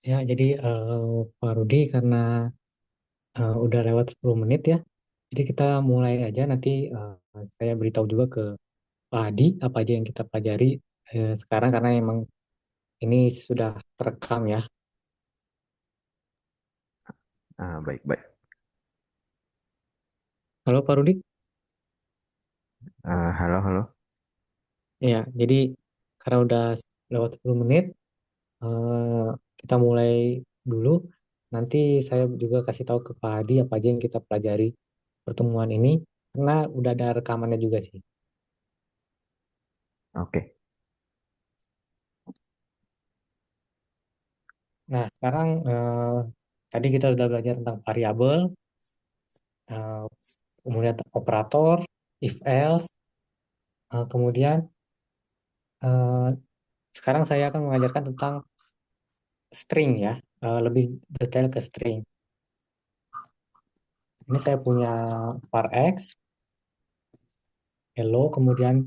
Ya, jadi Pak Rudi karena udah lewat 10 menit ya. Jadi kita mulai aja nanti saya beritahu juga ke Pak Hadi apa aja yang kita pelajari sekarang karena emang ini sudah terekam ya. Baik, baik. Halo Pak Rudi. Halo, halo. Ya, jadi karena udah lewat 10 menit eh, kita mulai dulu. Nanti saya juga kasih tahu ke Pak Hadi apa aja yang kita pelajari pertemuan ini karena udah ada rekamannya juga sih. Oke. Nah, sekarang tadi kita sudah belajar tentang variabel, eh, kemudian operator, if else, kemudian eh, sekarang saya akan mengajarkan tentang string ya, lebih detail ke string. Ini saya punya var x, hello, kemudian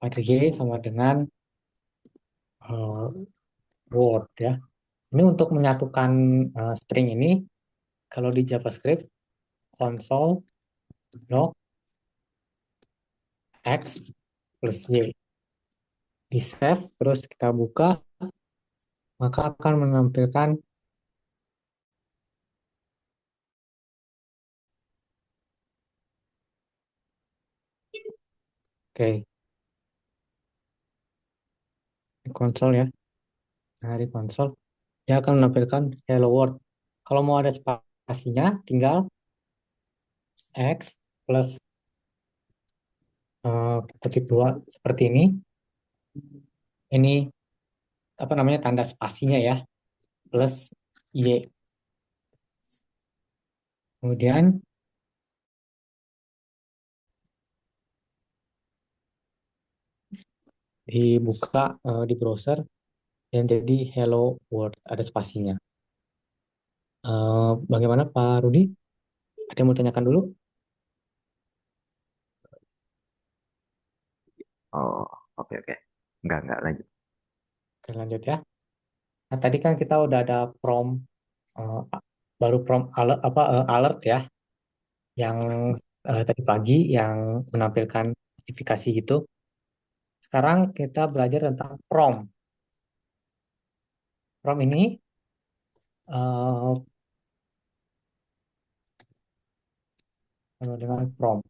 var y sama dengan eh, word ya. Ini untuk menyatukan string ini, kalau di JavaScript, console log x plus y. Di save, terus kita buka, maka akan menampilkan, oke, di konsol ya. Nah, di konsol, dia akan menampilkan hello world. Kalau mau ada spasinya, tinggal X plus kutip dua seperti ini. Ini apa namanya tanda spasinya ya, plus Y. Kemudian dibuka di browser dan jadi hello world, ada spasinya. Bagaimana Pak Rudi? Ada yang mau tanyakan dulu? Oh, oke, oke. Enggak, lanjut. Oke, lanjut ya. Nah, tadi kan kita udah ada prompt, eh, baru prompt alert, alert ya, yang tadi pagi yang menampilkan notifikasi gitu. Sekarang kita belajar tentang prompt. Prompt ini eh, penuh dengan prompt.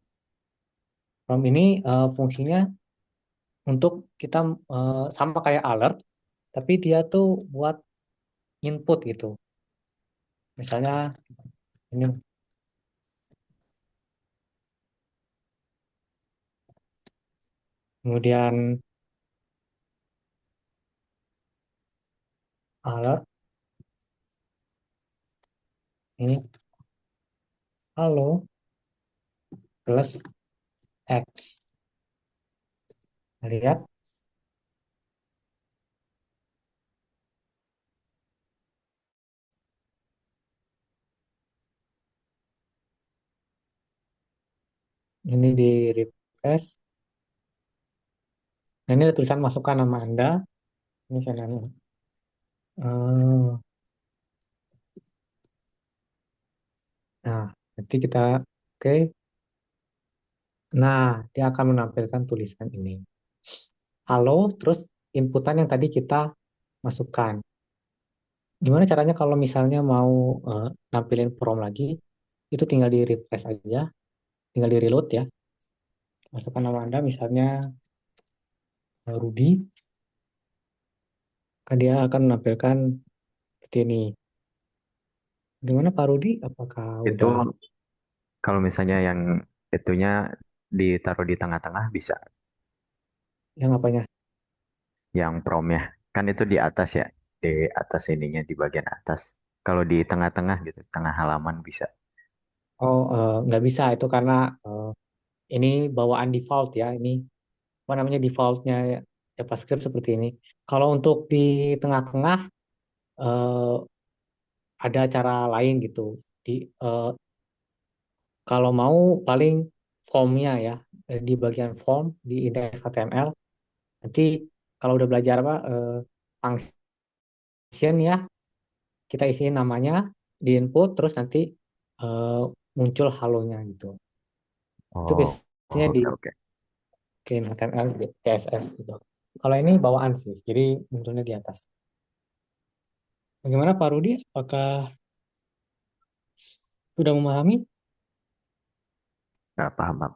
Prompt ini fungsinya untuk kita sama kayak alert, tapi dia tuh buat input gitu. Misalnya ini, kemudian alert ini halo plus X. Lihat, ini di refresh. Nah, ini ada tulisan masukkan nama Anda. Ini saya nanya. Nah, nanti kita oke. Nah, dia akan menampilkan tulisan ini. Halo, terus inputan yang tadi kita masukkan. Gimana caranya kalau misalnya mau nampilin prompt lagi, itu tinggal di refresh aja, tinggal di reload ya. Masukkan nama Anda, misalnya Rudy, maka dia akan menampilkan seperti ini. Gimana Pak Rudy? Apakah Itu udah kalau misalnya yang itunya ditaruh di tengah-tengah bisa. yang apanya? Yang promnya. Kan itu di atas ya. Di atas ininya, di bagian atas. Kalau di tengah-tengah gitu, tengah halaman bisa. Oh, nggak bisa itu karena ini bawaan default ya. Ini apa namanya defaultnya JavaScript seperti ini. Kalau untuk di tengah-tengah eh, ada cara lain gitu. Di kalau mau paling formnya ya, di bagian form di index HTML nanti kalau udah belajar apa fungsi. ya, kita isiin namanya di input, terus nanti eh, muncul halonya gitu. Itu Oh, biasanya di oke oke. HTML, di CSS gitu. Kalau ini bawaan sih, jadi munculnya di atas. Bagaimana Pak Rudi? Apakah sudah memahami? Nggak paham, Bang.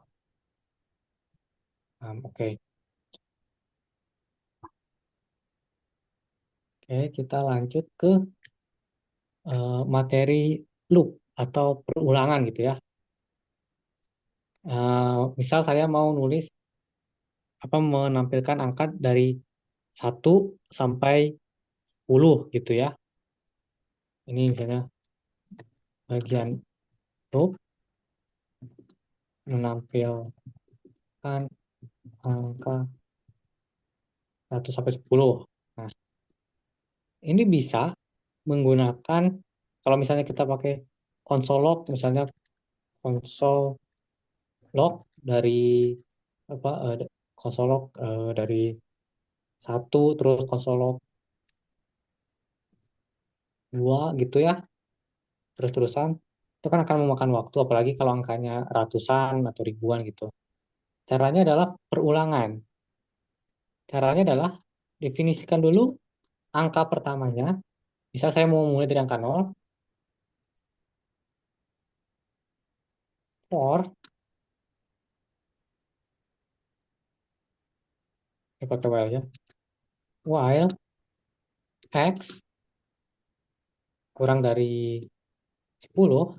Oke. Oke, kita lanjut ke materi loop atau perulangan gitu ya. Misal saya mau nulis apa menampilkan angka dari 1 sampai 10 gitu ya. Ini misalnya bagian loop menampilkan angka 1 sampai 10. Nah, ini bisa menggunakan kalau misalnya kita pakai konsol log, misalnya konsol log dari apa konsol log dari 1 terus konsol log 2 gitu ya, terus-terusan itu kan akan memakan waktu apalagi kalau angkanya ratusan atau ribuan gitu. Caranya adalah perulangan. Caranya adalah definisikan dulu angka pertamanya. Misal saya mau mulai dari angka 0, for, ya pakai while ya, while x kurang dari 10,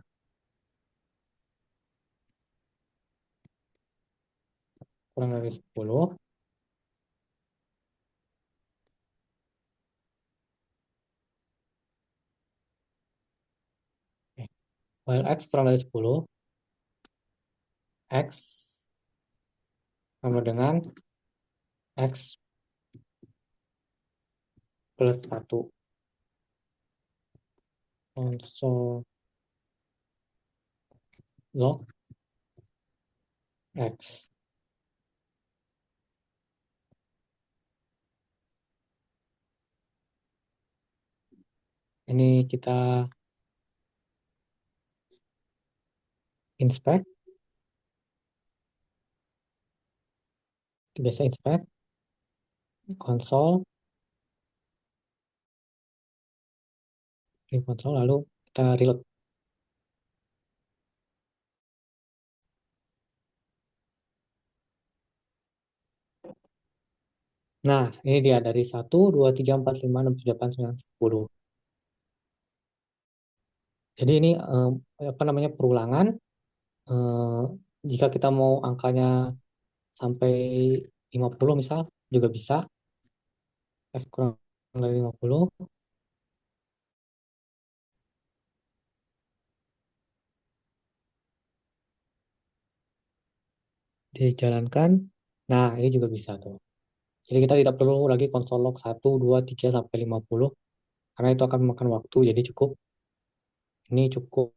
kurang dari 10, while x kurang dari 10, x sama dengan x plus 1 console log x. Ini kita inspect, biasa inspect, console, di console lalu kita reload. Nah, ini dia dari 1, 2, 3, 4, 5, 6, 7, 8, 9, 10. Jadi ini apa namanya perulangan. Eh, Jika kita mau angkanya sampai 50 misal juga bisa. F kurang dari 50 dijalankan. Nah, ini juga bisa tuh. Jadi kita tidak perlu lagi konsol log 1, 2, 3 sampai 50 karena itu akan memakan waktu. Jadi ini cukup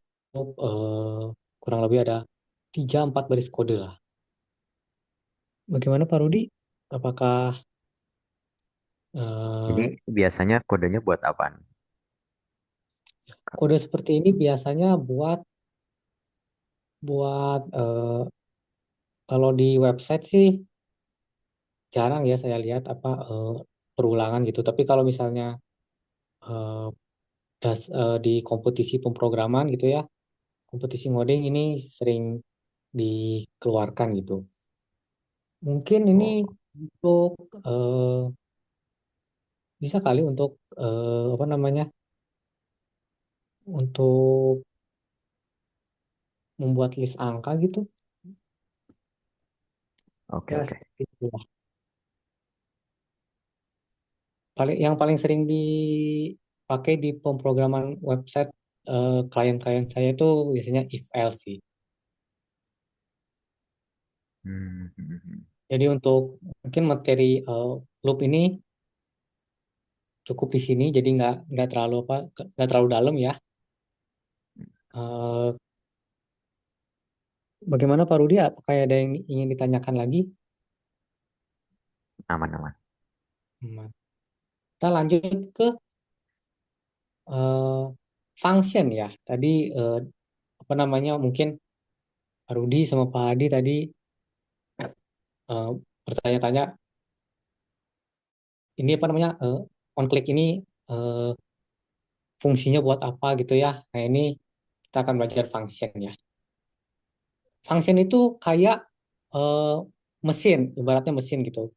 kurang lebih ada 3-4 baris kode lah. Bagaimana Pak Rudi? Apakah Ini eh, biasanya kodenya buat apaan? kode seperti ini biasanya buat buat kalau di website sih jarang ya saya lihat apa perulangan gitu. Tapi kalau misalnya eh, di kompetisi pemrograman gitu ya, kompetisi ngoding ini sering dikeluarkan gitu. Mungkin ini Oh, untuk bisa kali untuk apa namanya? Untuk membuat list angka gitu. oke Ya oke. seperti itulah. Yang paling sering dipakai di pemrograman website klien-klien saya itu biasanya if else sih. Hmm, hmm, hmm. Jadi untuk mungkin materi loop ini cukup di sini, jadi nggak terlalu apa nggak terlalu dalam ya. Eh, Bagaimana Pak Rudi? Apakah ada yang ingin ditanyakan lagi? Aman aman. Hmm, Kita lanjut ke eh, function ya. Tadi eh, apa namanya mungkin Pak Rudi sama Pak Hadi tadi eh, bertanya-tanya ini apa namanya on click ini eh, fungsinya buat apa gitu ya. Nah ini kita akan belajar function ya. Function itu kayak eh, mesin, ibaratnya mesin gitu.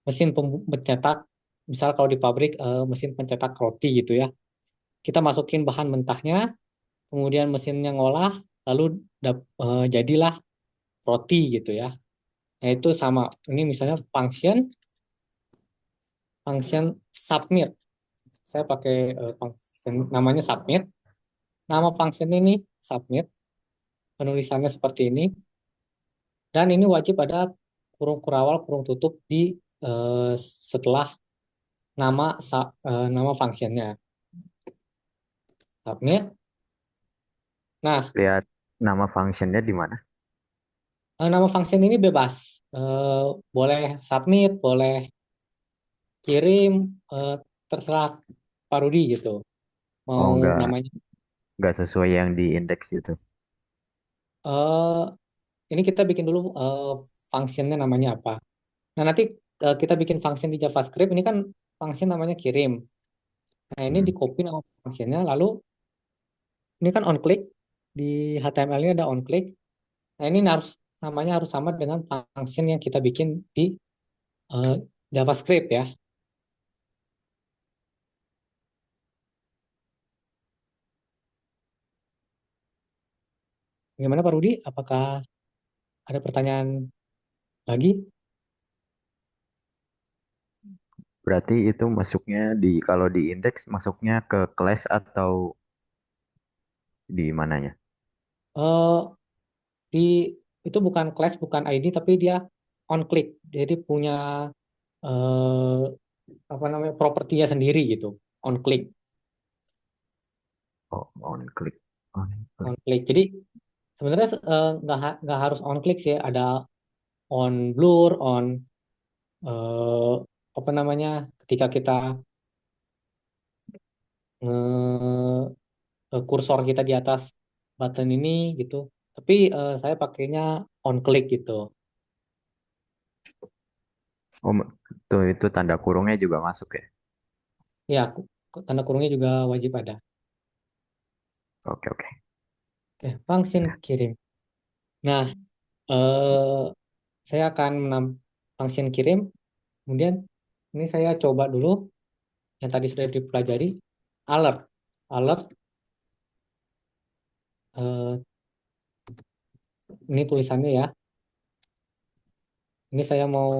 Mesin pencetak, misal kalau di pabrik mesin pencetak roti gitu ya. Kita masukin bahan mentahnya, kemudian mesinnya ngolah, lalu jadilah roti gitu ya. Nah itu sama. Ini misalnya function, function submit. Saya pakai function namanya submit. Nama function ini submit. Penulisannya seperti ini. Dan ini wajib ada kurung kurawal, kurung tutup di setelah nama functionnya. Submit. Nah, Lihat nama functionnya di mana? nama function ini bebas. Boleh submit, boleh kirim, terserah Pak Rudi gitu. Oh, Mau namanya. nggak sesuai yang di indeks itu. eh ini kita bikin dulu functionnya namanya apa. Nah, nanti kita bikin function di JavaScript. Ini kan function namanya kirim. Nah, ini di Hmm. copy nama functionnya. Lalu ini kan on click. Di HTML-nya ada on click. Nah, ini harus namanya harus sama dengan function yang kita bikin di eh, JavaScript ya. Gimana Pak Rudi? Apakah ada pertanyaan lagi? Berarti itu masuknya di kalau di indeks masuknya ke class atau di mananya? Eh, di itu bukan class, bukan ID, tapi dia on click. Jadi punya eh, apa namanya propertinya sendiri gitu. On click, Oh, on click. On on click. click. Jadi sebenarnya nggak harus on click sih. Ada on blur, on eh, apa namanya ketika kita kursor kita di atas button ini gitu. Tapi saya pakainya on click gitu. Oh, tuh itu tanda kurungnya juga masuk ya. Ya, tanda kurungnya juga wajib ada. Oke, oke. Oke, function Ya. kirim. Nah, eh, saya akan function kirim. Kemudian ini saya coba dulu yang tadi sudah dipelajari alert. Alert eh, ini tulisannya ya. Ini saya mau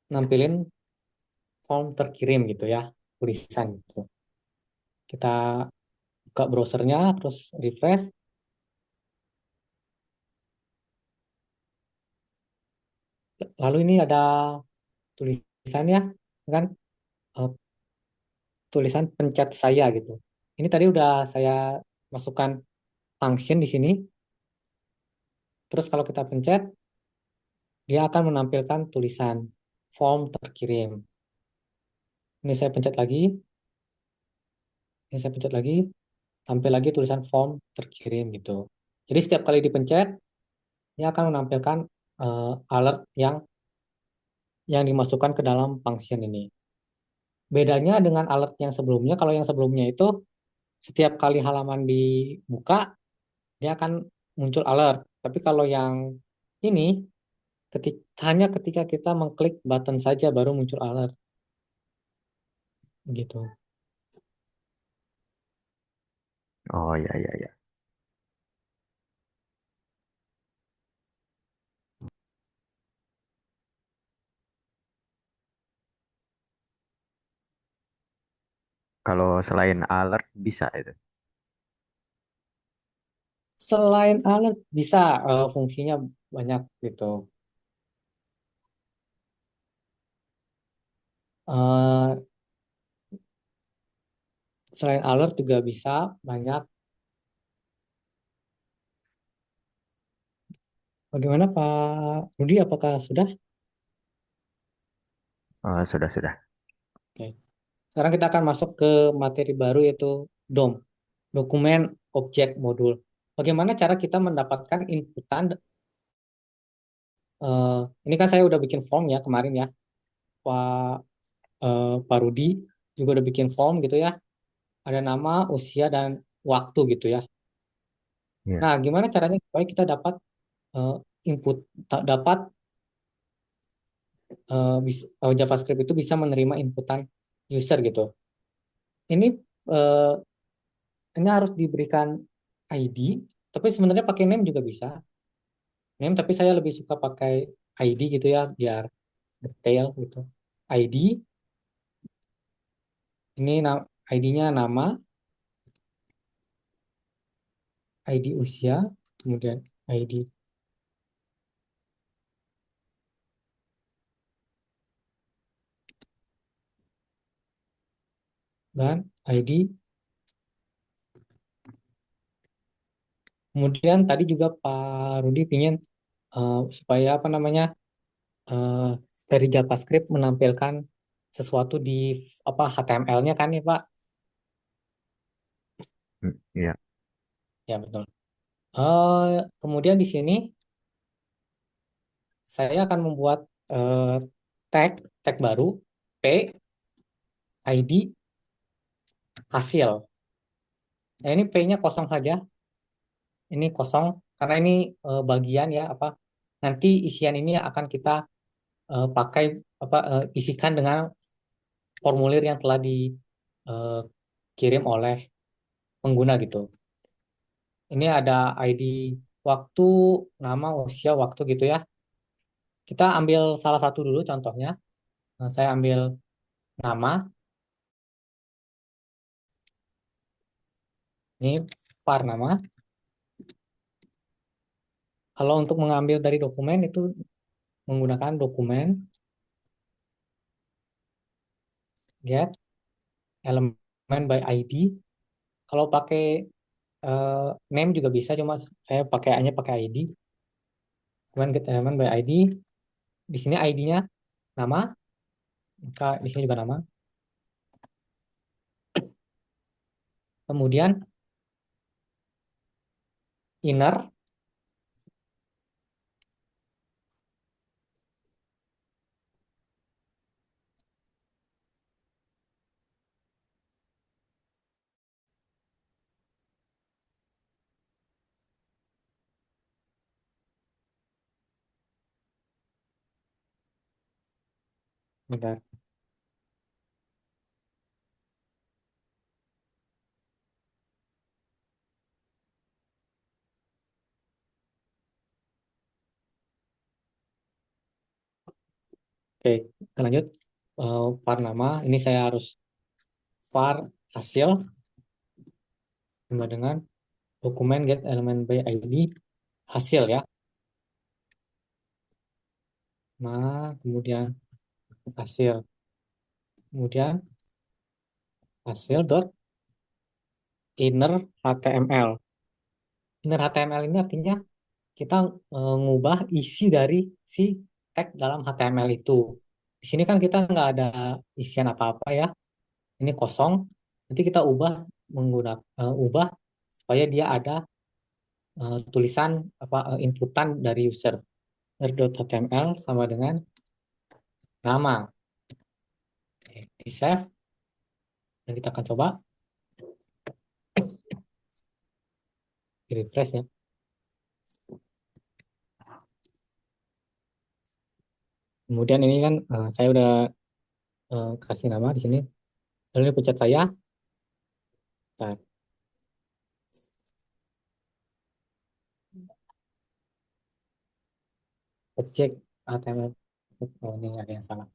nampilin form terkirim gitu ya, tulisan gitu. Kita buka browsernya, terus refresh. Lalu ini ada tulisannya kan eh, tulisan pencet saya gitu. Ini tadi udah saya masukkan function di sini. Terus kalau kita pencet, dia akan menampilkan tulisan form terkirim. Ini saya pencet lagi, ini saya pencet lagi, tampil lagi tulisan form terkirim gitu. Jadi setiap kali dipencet, dia akan menampilkan alert yang dimasukkan ke dalam function ini. Bedanya dengan alert yang sebelumnya, kalau yang sebelumnya itu setiap kali halaman dibuka, dia akan muncul alert. Tapi kalau yang ini, hanya ketika kita mengklik button saja baru muncul alert gitu. Oh, ya, ya, ya. Kalau selain alert bisa itu. Selain alert bisa fungsinya banyak gitu. Eh, selain alert juga bisa banyak. Bagaimana Pak Rudi? Apakah sudah? Sudah, sudah. Oke. Sekarang kita akan masuk ke materi baru yaitu DOM, dokumen objek modul. Bagaimana cara kita mendapatkan inputan? eh, ini kan saya udah bikin form ya kemarin ya, Pak Pak Rudi juga udah bikin form gitu ya. Ada nama, usia dan waktu gitu ya. Ya. Nah, gimana caranya supaya kita dapat eh, input, dapat JavaScript itu bisa menerima inputan user gitu. Ini eh, ini harus diberikan ID, tapi sebenarnya pakai name juga bisa. Name, tapi saya lebih suka pakai ID gitu ya, biar detail gitu. ID, ini ID-nya nama, ID usia, kemudian ID dan ID. Kemudian tadi juga Pak Rudi pingin supaya apa namanya eh, dari JavaScript menampilkan sesuatu di apa HTML-nya kan ya Pak? Ya. Ya betul. Kemudian di sini saya akan membuat eh, tag tag baru p ID hasil. Nah ini p-nya kosong saja. Ini kosong karena ini bagian ya apa nanti isian ini akan kita pakai apa isikan dengan formulir yang telah dikirim oleh pengguna gitu. Ini ada ID waktu, nama, usia, waktu gitu ya. Kita ambil salah satu dulu contohnya. Nah, saya ambil nama. Ini var nama. Kalau untuk mengambil dari dokumen itu menggunakan dokumen get element by ID. Kalau pakai name juga bisa, cuma saya pakaiannya pakai ID. Kemudian get element by ID. Di sini ID-nya nama, maka di sini juga nama. Kemudian inner, bentar. Oke, kita lanjut. Var nama, ini saya harus var hasil sama dengan dokumen get element by ID hasil ya. Nah, kemudian hasil. Kemudian hasil dot inner HTML. Inner HTML ini artinya kita ngubah isi dari si tag dalam HTML itu. Di sini kan kita nggak ada isian apa-apa ya. Ini kosong. Nanti kita ubah menggunakan ubah supaya dia ada tulisan apa inputan dari user. User.html sama dengan nama. Oke, di save dan kita akan coba di refresh ya. Kemudian ini kan saya udah kasih nama di sini. Lalu ini pencet saya. Nah, objek HTML. Oh, ini ada yang salah.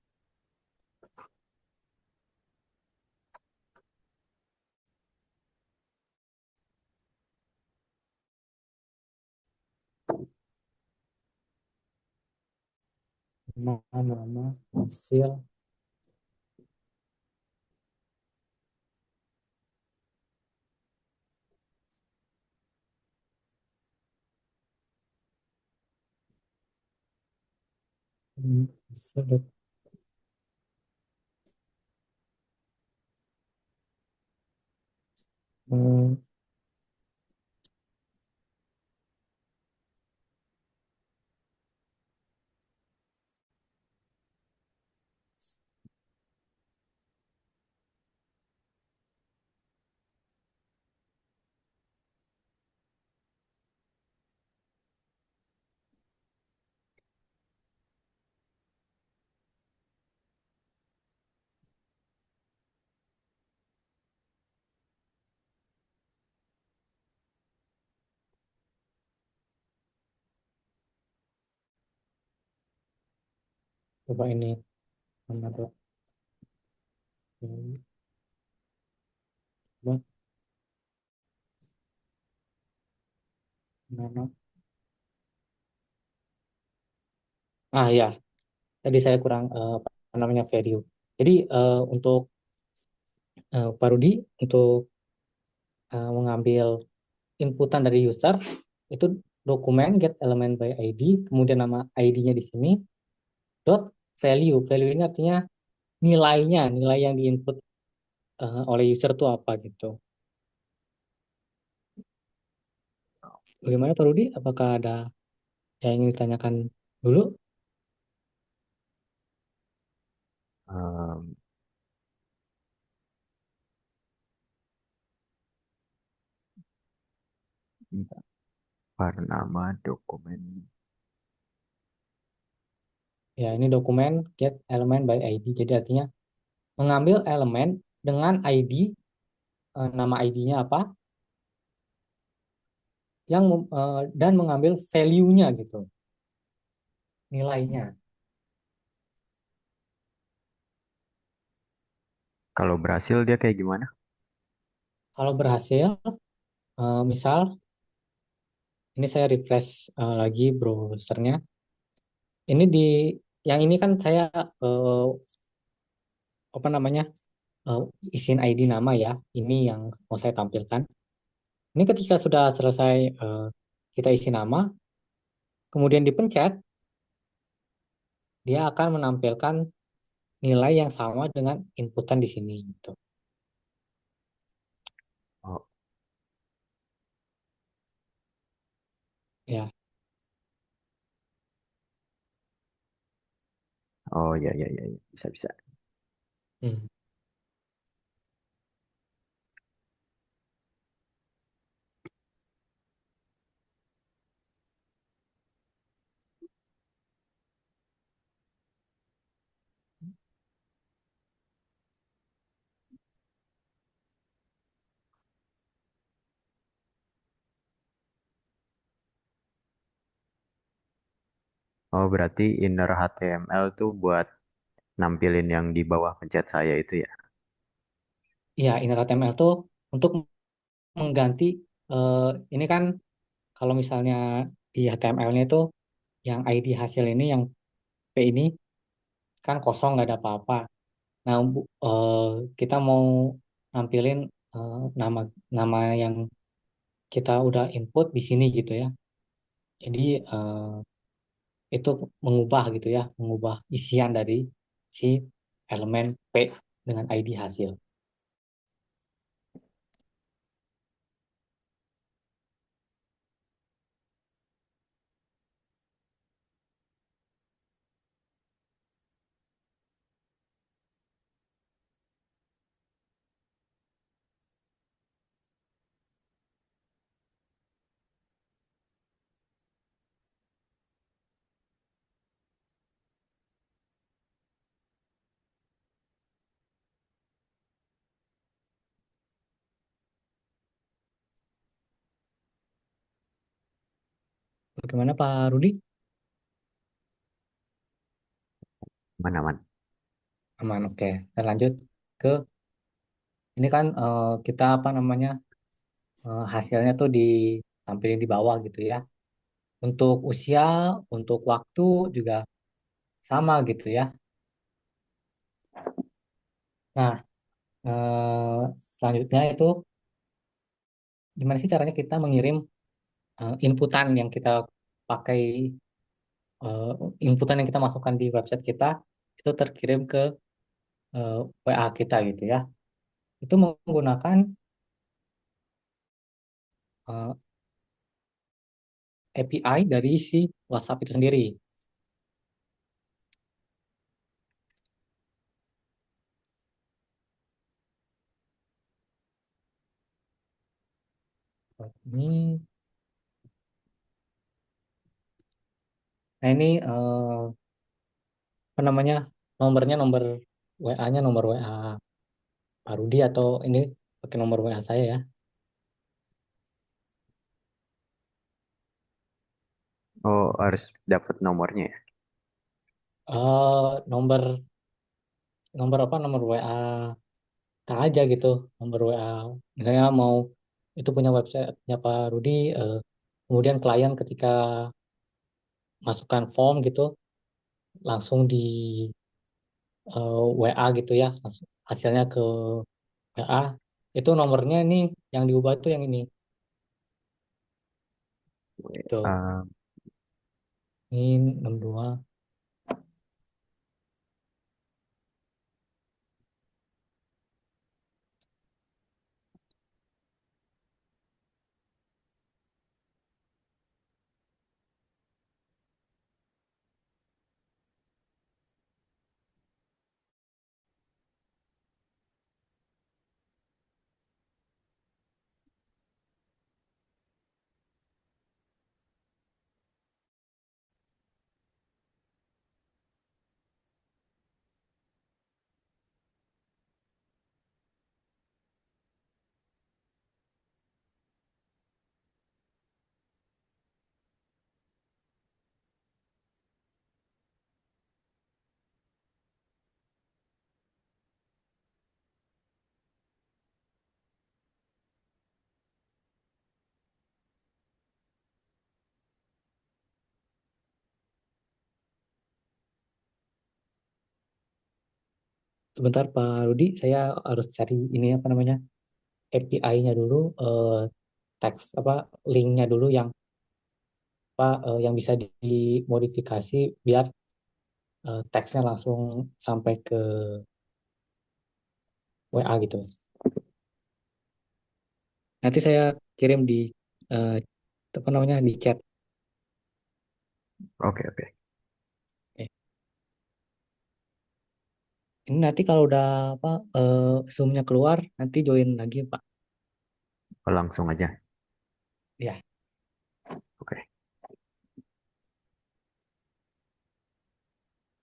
Nama hasil hasil Hmm, coba ini nama coba nama. Ah ya, tadi saya kurang apa namanya value. Jadi untuk Pak Rudi untuk mengambil inputan dari user itu dokumen get element by ID, kemudian nama ID-nya di sini dot value. Value ini artinya nilainya, nilai yang diinput oleh user itu apa gitu. Bagaimana Pak Rudi? Apakah ada yang ingin ditanyakan dulu? Em, Bernama dokumen. Ya, ini dokumen get element by ID. Jadi artinya mengambil elemen dengan ID, nama ID-nya apa, yang dan mengambil value-nya gitu, nilainya. Kalau berhasil dia kayak gimana? Kalau berhasil, misal ini saya refresh lagi browsernya. Ini di yang ini kan saya eh, apa namanya eh, isiin ID nama ya. Ini yang mau saya tampilkan. Ini ketika sudah selesai kita isi nama, kemudian dipencet, dia akan menampilkan nilai yang sama dengan inputan di sini gitu. Oh, Ya. oh ya ya ya, ya. Bisa bisa. Hmm. Oh berarti inner HTML tuh buat nampilin yang di bawah pencet saya itu ya. Ya, inner HTML tuh untuk mengganti eh, ini kan kalau misalnya di HTML-nya itu yang ID hasil ini yang P ini kan kosong nggak ada apa-apa. Nah, kita mau nampilin nama nama yang kita udah input di sini gitu ya. Jadi itu mengubah gitu ya, mengubah isian dari si elemen P dengan ID hasil. Bagaimana Pak Rudi? Mana-mana. Aman, oke. Kita lanjut ke ini kan kita apa namanya hasilnya tuh ditampilin di bawah gitu ya. Untuk usia, untuk waktu juga sama gitu ya. Nah, selanjutnya itu gimana sih caranya kita mengirim inputan yang kita pakai, eh, inputan yang kita masukkan di website kita itu terkirim ke WA kita gitu ya. Itu menggunakan eh, API dari si WhatsApp itu sendiri. Ini, nah ini apa namanya, nomornya, nomor WA-nya, nomor WA Pak Rudi atau ini pakai nomor WA saya ya. Oh, harus dapat nomornya ya. Nomor nomor apa, nomor WA tak aja gitu, nomor WA misalnya mau itu punya websitenya Pak Rudi, kemudian klien ketika masukkan form gitu langsung di WA gitu ya, hasilnya ke WA, itu nomornya ini yang diubah tuh yang ini gitu. Ah, Ini 62. Sebentar Pak Rudi, saya harus cari ini apa namanya, API-nya dulu, teks apa, linknya dulu yang apa, yang bisa dimodifikasi biar teksnya langsung sampai ke WA gitu. Nanti saya kirim di eh, apa namanya, di chat. oke oke. Oke. Ini nanti kalau udah apa, Zoom-nya keluar, nanti join lagi Pak. Oh, langsung aja. Ya.